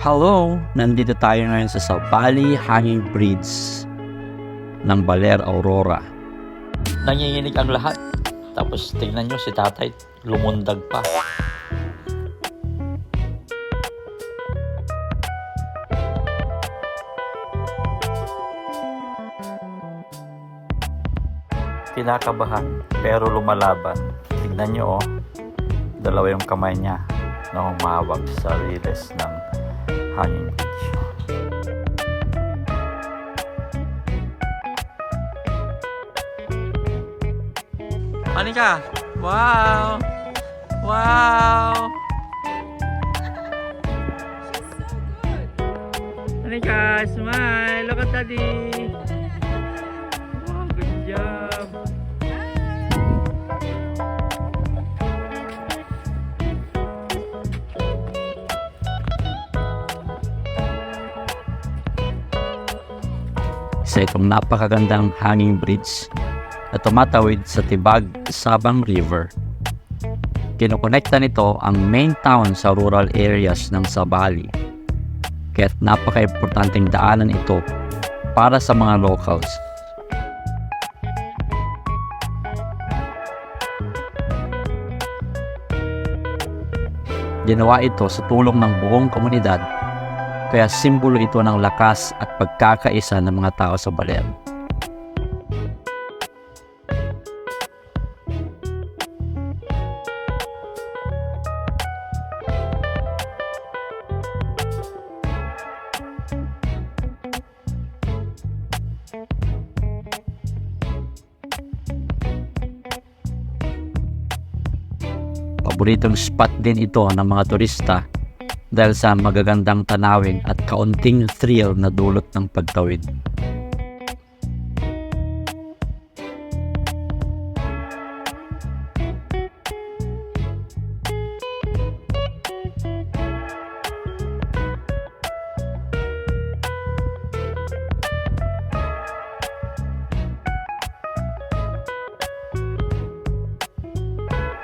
Hello! Nandito tayo ngayon sa Sabali Hanging Bridge ng Baler, Aurora. Nanginginig ang lahat. Tapos tingnan nyo si tatay, lumundag pa. Kinakabahan pero lumalaban. Tingnan nyo dalawa yung kamay niya na humawak sa riles ng hanging bridge. Anika! Wow! Wow! Anika, smile! Look at daddy! Wow, good job! Sa itong napakagandang hanging bridge na tumatawid sa Tibag, Sabang River. Kinokonekta nito ang main town sa rural areas ng Sabali. Kaya't napaka-importanteng daanan ito para sa mga locals. Ginawa ito sa tulong ng buong komunidad, kaya simbolo ito ng lakas at pagkakaisa ng mga tao sa Baler. Paboritong spot din ito ng mga turista dahil sa magagandang tanawin at kaunting thrill na dulot ng pagtawid.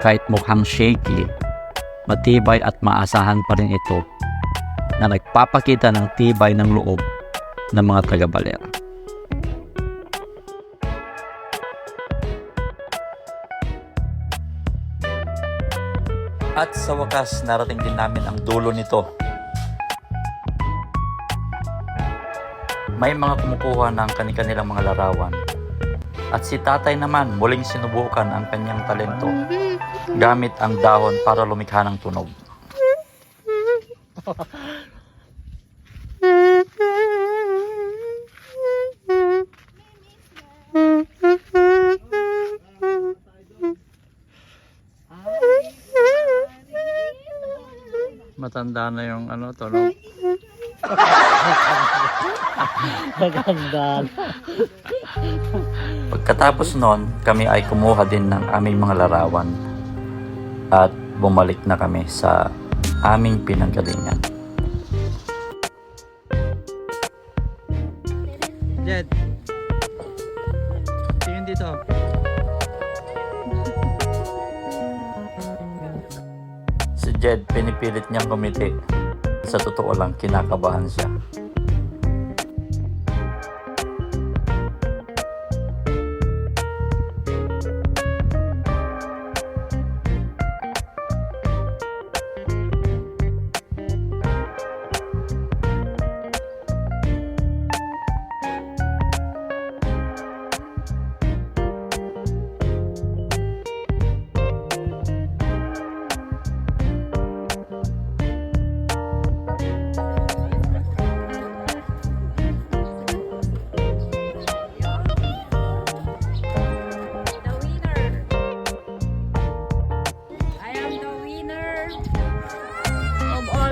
Kahit mukhang shaky, matibay at maasahan pa rin ito na nagpapakita ng tibay ng loob ng mga taga-Baler. At sa wakas, narating din namin ang dulo nito. May mga kumukuha ng kanilang mga larawan. At si tatay naman muling sinubukan ang kanyang talento gamit ang dahon para lumikha ng tunog. Matanda na yung tunog. Maganda. Pagkatapos noon, kami ay kumuha din ng aming mga larawan at bumalik na kami sa aming pinanggalingan. Jed, tingin dito. Si Jed, pinipilit niyang kumiti. Sa totoo lang, kinakabahan siya.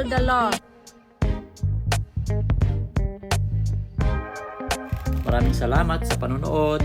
The law. Maraming salamat sa panonood.